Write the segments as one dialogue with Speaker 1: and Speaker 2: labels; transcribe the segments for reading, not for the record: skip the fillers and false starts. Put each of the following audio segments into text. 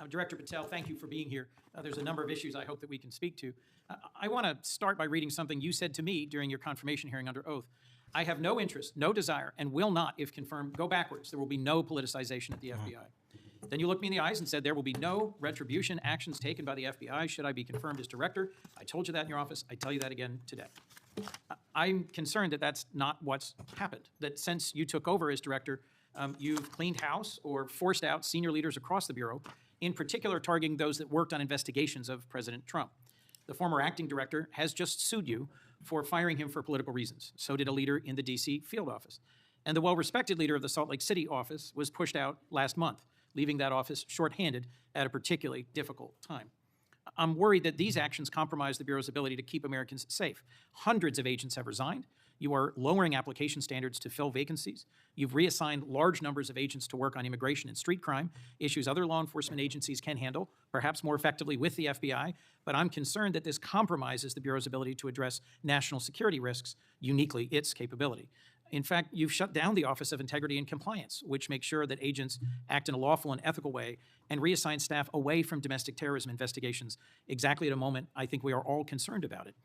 Speaker 1: Director Patel, thank you for being here. There's a number of issues I hope that we can speak to. I want to start by reading something you said to me during your confirmation hearing under oath. I have no interest, no desire, and will not, if confirmed, go backwards. There will be no politicization at the FBI. Then you looked me in the eyes and said there will be no retribution actions taken by the FBI should I be confirmed as director. I told you that in your office. I tell you that again today. I'm concerned that that's not what's happened, that since you took over as director, you've cleaned house or forced out senior leaders across the Bureau, in particular targeting those that worked on investigations of President Trump. The former acting director has just sued you for firing him for political reasons. So did a leader in the D.C. field office. And the well-respected leader of the Salt Lake City office was pushed out last month, leaving that office shorthanded at a particularly difficult time. I'm worried that these actions compromise the Bureau's ability to keep Americans safe. Hundreds of agents have resigned. You are lowering application standards to fill vacancies. You've reassigned large numbers of agents to work on immigration and street crime, issues other law enforcement agencies can handle, perhaps more effectively with the FBI, but I'm concerned that this compromises the Bureau's ability to address national security risks, uniquely its capability. In fact, you've shut down the Office of Integrity and Compliance, which makes sure that agents act in a lawful and ethical way, and reassign staff away from domestic terrorism investigations, exactly at a moment I think we are all concerned about it.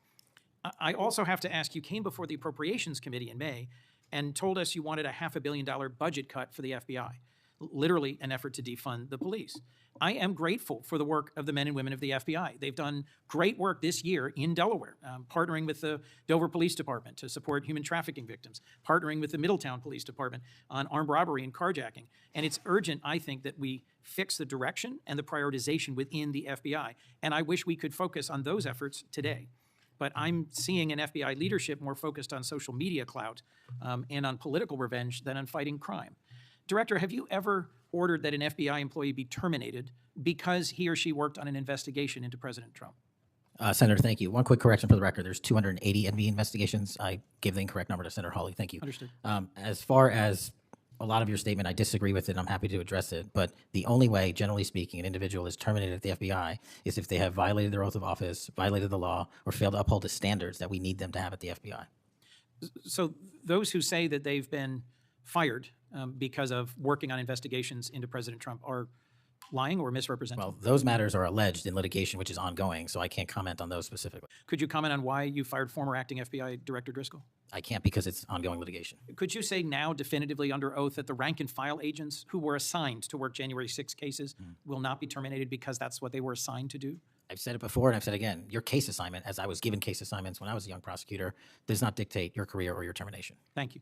Speaker 1: I also have to ask, you came before the Appropriations Committee in May and told us you wanted a $500 million budget cut for the FBI, literally an effort to defund the police. I am grateful for the work of the men and women of the FBI. They've done great work this year in Delaware, partnering with the Dover Police Department to support human trafficking victims, partnering with the Middletown Police Department on armed robbery and carjacking. And it's urgent, I think, that we fix the direction and the prioritization within the FBI. And I wish we could focus on those efforts today. But I'm seeing an FBI leadership more focused on social media clout and on political revenge than on fighting crime. Director, have you ever ordered that an FBI employee be terminated because he or she worked on an investigation into President Trump?
Speaker 2: Senator, thank you. One quick correction for the record. There's 280 NV investigations. I gave the incorrect number to Senator Hawley. Thank you.
Speaker 1: Understood.
Speaker 2: As far as a lot of your statement, I disagree with it. I'm happy to address it. But the only way, generally speaking, an individual is terminated at the FBI is if they have violated their oath of office, violated the law, or failed to uphold the standards that we need them to have at the FBI.
Speaker 1: So those who say that they've been fired because of working on investigations into President Trump are lying or misrepresenting?
Speaker 2: Well, those matters are alleged in litigation, which is ongoing, so I can't comment on those specifically.
Speaker 1: Could you comment on why you fired former acting FBI Director Driscoll?
Speaker 2: I can't because it's ongoing litigation.
Speaker 1: Could you say now definitively under oath that the rank and file agents who were assigned to work January 6 cases will not be terminated because that's what they were assigned to do?
Speaker 2: I've said it before and I've said it again. Your case assignment, as I was given case assignments when I was a young prosecutor, does not dictate your career or your termination.
Speaker 1: Thank you.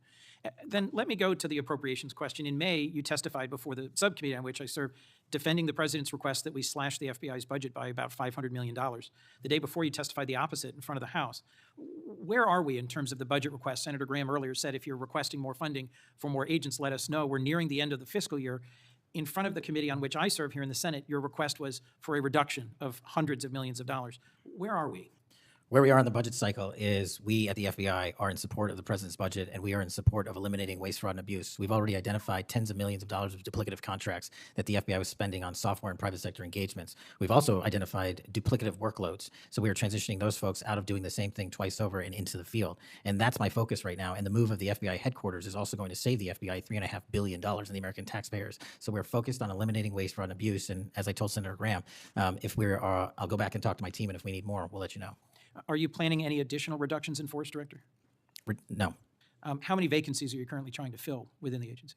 Speaker 1: Then let me go to the appropriations question. In May, you testified before the subcommittee on which I serve, defending the president's request that we slash the FBI's budget by about $500 million. The day before, you testified the opposite in front of the House. Where are we in terms of the budget request? Senator Graham earlier said if you're requesting more funding for more agents, let us know. We're nearing the end of the fiscal year. In front of the committee on which I serve here in the Senate, your request was for a reduction of hundreds of millions of dollars. Where are we?
Speaker 2: Where we are in the budget cycle is we at the FBI are in support of the president's budget, and we are in support of eliminating waste, fraud, and abuse. We've already identified tens of millions of dollars of duplicative contracts that the FBI was spending on software and private sector engagements. We've also identified duplicative workloads. So we are transitioning those folks out of doing the same thing twice over and into the field. And that's my focus right now. And the move of the FBI headquarters is also going to save the FBI $3.5 billion in the American taxpayers. So we're focused on eliminating waste, fraud, and abuse. And as I told Senator Graham, if we're, I'll go back and talk to my team, and if we need more, we'll let you know.
Speaker 1: Are you planning any additional reductions in force, Director?
Speaker 2: No.
Speaker 1: How many vacancies are you currently trying to fill within the agency?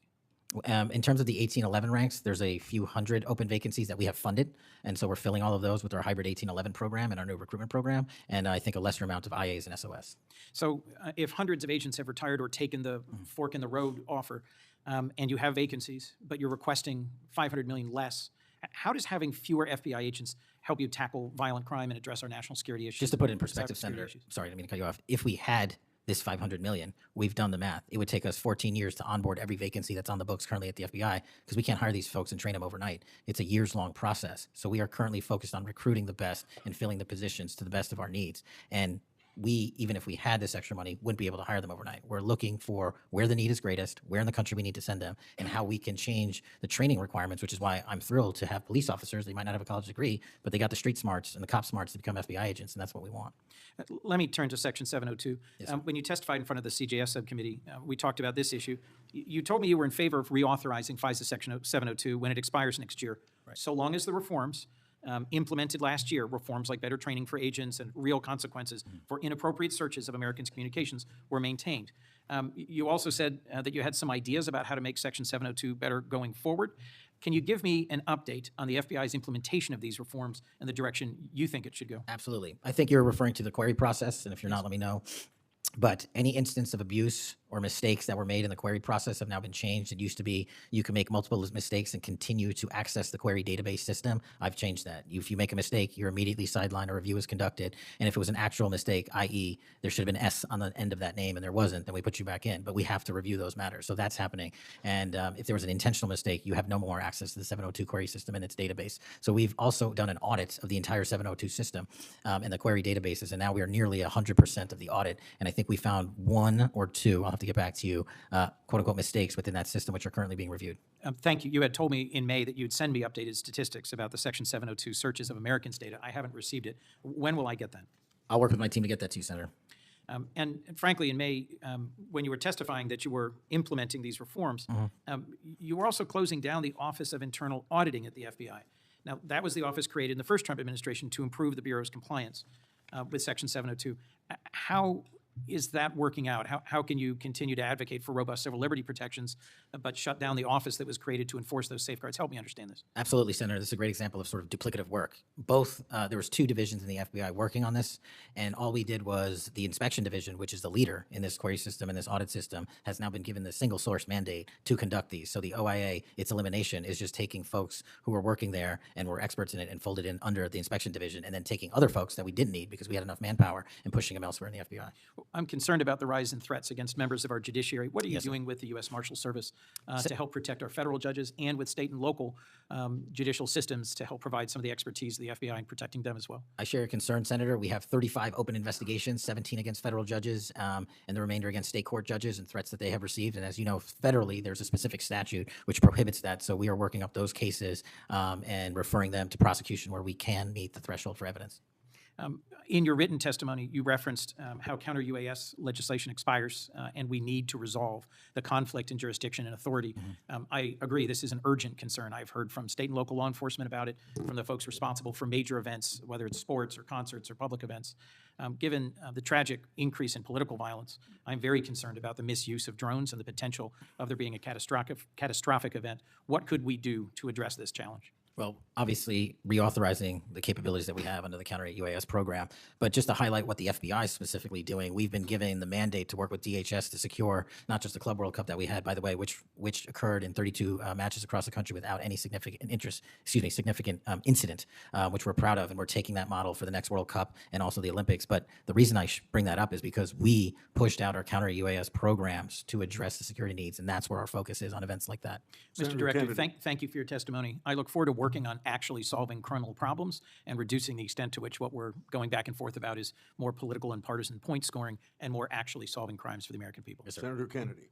Speaker 2: In terms of the 1811 ranks, there's a few hundred open vacancies that we have funded, and so we're filling all of those with our hybrid 1811 program and our new recruitment program, and I think a lesser amount of IAs and SOS.
Speaker 1: So if hundreds of agents have retired or taken the fork in the road offer, and you have vacancies, but you're requesting $500 million less, how does having fewer FBI agents help you tackle violent crime and address our national security issues?
Speaker 2: Just to put it in perspective, Senator, sorry, I didn't mean to cut you off. If we had this $500 million, we've done the math. It would take us 14 years to onboard every vacancy that's on the books currently at the FBI because we can't hire these folks and train them overnight. It's a years-long process. So we are currently focused on recruiting the best and filling the positions to the best of our needs. And we, even if we had this extra money, wouldn't be able to hire them overnight. We're looking for where the need is greatest, where in the country we need to send them, and how we can change the training requirements, which is why I'm thrilled to have police officers. They might not have a college degree, but they got the street smarts and the cop smarts to become FBI agents, and that's what we want.
Speaker 1: Let me turn to Section 702. When you testified in front of the CJS subcommittee, we talked about this issue. You told me you were in favor of reauthorizing FISA Section 702 when it expires next year, so long as the reforms implemented last year, reforms like better training for agents and real consequences for inappropriate searches of Americans' communications, were maintained. You also said that you had some ideas about how to make Section 702 better going forward. Can you give me an update on the FBI's implementation of these reforms and the direction you think it should go?
Speaker 2: Absolutely. I think you're referring to the query process, and if you're not, let me know. But any instance of abuse or mistakes that were made in the query process have now been changed. It used to be you can make multiple mistakes and continue to access the query database system. I've changed that. If you make a mistake, you're immediately sidelined, a review is conducted. And if it was an actual mistake, i.e. there should have been S on the end of that name and there wasn't, then we put you back in. But we have to review those matters. So that's happening. And if there was an intentional mistake, you have no more access to the 702 query system and its database. So we've also done an audit of the entire 702 system and the query databases. And now we are nearly 100% of the audit. And I think we found one or two, I'll have to get back to you, quote unquote mistakes within that system, which are currently being reviewed.
Speaker 1: Thank you. You had told me in May that you'd send me updated statistics about the Section 702 searches of Americans' data. I haven't received it. When will I get that?
Speaker 2: I'll work with my team to get that to you, Senator.
Speaker 1: And frankly, in May, when you were testifying that you were implementing these reforms, you were also closing down the Office of Internal Auditing at the FBI. Now, that was the office created in the first Trump administration to improve the Bureau's compliance with Section 702. How is that working out? How can you continue to advocate for robust civil liberty protections, but shut down the office that was created to enforce those safeguards? Help me understand this.
Speaker 2: Absolutely, Senator. This is a great example of sort of duplicative work. Both, there was two divisions in the FBI working on this, and all we did was the inspection division, which is the leader in this query system and this audit system, has now been given the single source mandate to conduct these. So the OIA, its elimination is just taking folks who were working there and were experts in it and folded in under the inspection division, and then taking other folks that we didn't need because we had enough manpower and pushing them elsewhere in the FBI.
Speaker 1: I'm concerned about the rise in threats against members of our judiciary. What are you doing with the U.S. Marshal Service to help protect our federal judges and with state and local judicial systems to help provide some of the expertise of the FBI in protecting them as well?
Speaker 2: I share your concern, Senator. We have 35 open investigations, 17 against federal judges, and the remainder against state court judges and threats that they have received. And as you know, federally, there's a specific statute which prohibits that. So we are working up those cases and referring them to prosecution where we can meet the threshold for evidence.
Speaker 1: In your written testimony, you referenced how counter-UAS legislation expires and we need to resolve the conflict in jurisdiction and authority. I agree, this is an urgent concern. I've heard from state and local law enforcement about it, from the folks responsible for major events, whether it's sports or concerts or public events. Given the tragic increase in political violence, I'm very concerned about the misuse of drones and the potential of there being a catastrophic event. What could we do to address this challenge?
Speaker 2: Well, obviously, reauthorizing the capabilities that we have under the counter-UAS program. But just to highlight what the FBI is specifically doing, we've been given the mandate to work with DHS to secure not just the Club World Cup that we had, by the way, which occurred in 32 matches across the country without any significant incident, which we're proud of. And we're taking that model for the next World Cup and also the Olympics. But the reason I bring that up is because we pushed out our counter-UAS programs to address the security needs, and that's where our focus is on events like that.
Speaker 1: Mr. Director, thank you for your testimony. I look forward to working on actually solving criminal problems and reducing the extent to which what we're going back and forth about is more political and partisan point scoring and more actually solving crimes for the American people.
Speaker 3: Yes, Senator Kennedy.